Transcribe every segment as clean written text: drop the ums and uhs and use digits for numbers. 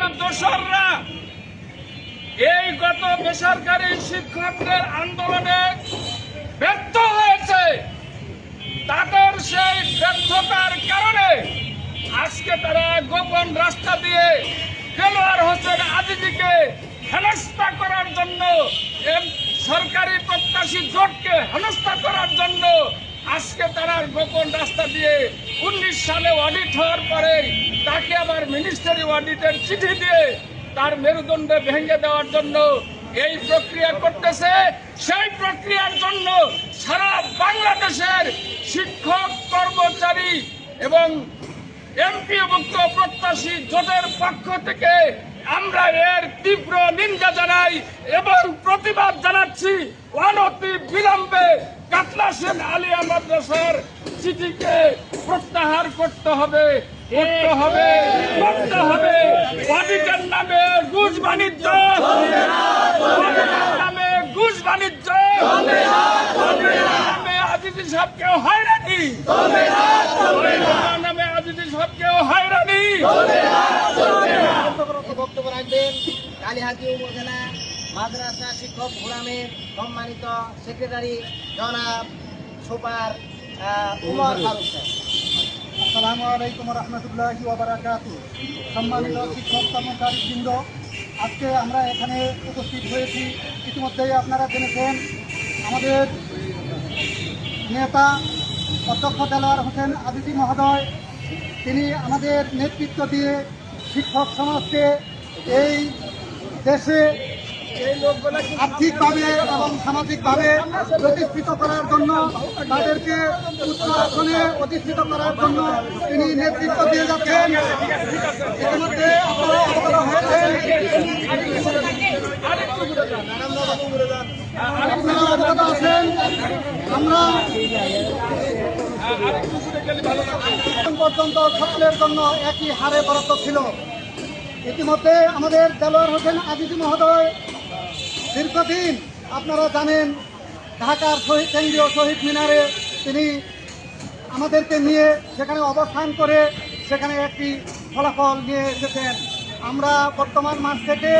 সরকারের দোসররা এই গত বেসরকারি শিক্ষকদের আন্দোলনে ব্যর্থ হয়েছে। তাদের সেই ব্যর্থতার কারণে আজকে তারা গোপন রাস্তা দিয়ে দেলোয়ার হোসেন আজিজিকে হেনস্থা করার জন্য, সরকারি প্রত্যাশী জোটকে হেনস্থা করার জন্য আজকে তারা গোপন রাস্তা দিয়ে 19 সালে অডিট হওয়ার পরে তাকে আবার মিনিস্টারি অডিটের চিঠি দিয়ে তার মেরুদণ্ড ভেঙে দেওয়ার জন্য এই প্রক্রিয়া করতেছে। সেই প্রক্রিয়ার জন্য সারা বাংলাদেশের শিক্ষক, কর্মচারী এবং এমপিওভুক্ত প্রত্যাশী জোটের পক্ষ থেকে আমরা এর তীব্র নিন্দা জানাই এবং প্রতিবাদ জানাচ্ছি। অনতি বিলম্বে কাতলা সেন আলিয়া মাদ্রাসার চিঠিকে প্রত্যাহার করতে হবে, অডিটের নামে ঘুষ বাণিজ্য, নামে ঘুষ বাণিজ্য, নামে আজিজি সাহেবকেও হয়রানি, নামে আজিজি সাহেবকেও হয়রানি। বক্তব্য রাখবেন কালিহাতি উপজেলা মাদ্রাসা শিক্ষক ফোরামের সম্মানিত সেক্রেটারি জনাব সুপার উমর ফারুক সাহেব। আসসালামু আলাইকুম রহমতুল্লাহি ওয়া বারাকাতুহু। সম্মানিত শিক্ষক কর্মচারীবৃন্দ, আজকে আমরা এখানে উপস্থিত হয়েছি। ইতিমধ্যেই আপনারা জেনেছেন আমাদের নেতা অধ্যক্ষ দেলোয়ার হোসেন আজিজি মহোদয়, তিনি আমাদের নেতৃত্ব দিয়ে শিক্ষক সমাজকে এই দেশে আর্থিকভাবে এবং সামাজিকভাবে প্রতিষ্ঠিত করার জন্য, তাদেরকে উচ্চ আসনে প্রতিষ্ঠিত করার জন্য তিনি নেতৃত্ব দিয়ে যাচ্ছেন। ইতিমধ্যে আপনারা অবগত হয়েছেন, আপনারা অবগত আছেন, আমরা পর্যন্ত সকলের জন্য একই হারে বরাদ্দ ছিল। ইতিমধ্যে আমাদের দেলোয়ার হোসেন আজিজি মহোদয় দীর্ঘদিন, আপনারা জানেন, ঢাকার কেন্দ্রীয় শহীদ মিনারে তিনি আমাদেরকে নিয়ে সেখানে অবস্থান করে সেখানে একটি ফলাফল নিয়ে এসেছেন। আমরা বর্তমান মাস থেকে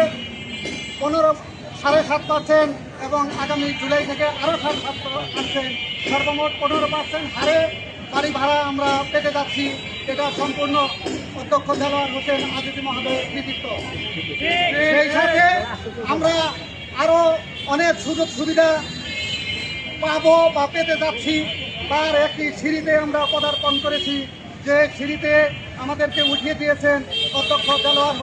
7.5% এবং আগামী জুলাই থেকে আরও 7%, সর্বমোট 15% হারে বাড়ি ভাড়া আমরা পেতে যাচ্ছি। এটা সম্পূর্ণ অধ্যক্ষ দেলোয়ার হোসেন আজিজি মহোদয়ের কৃতিত্ব। সেই সাথে আমরা আরও অনেক সুযোগ সুবিধা পাবো বা পেতে যাচ্ছি। তার একটি সিঁড়িতে আমরা পদার্পণ করেছি, যে সিঁড়িতে আমাদেরকে উঠিয়ে দিয়েছেন অধ্যক্ষ দেলোয়ার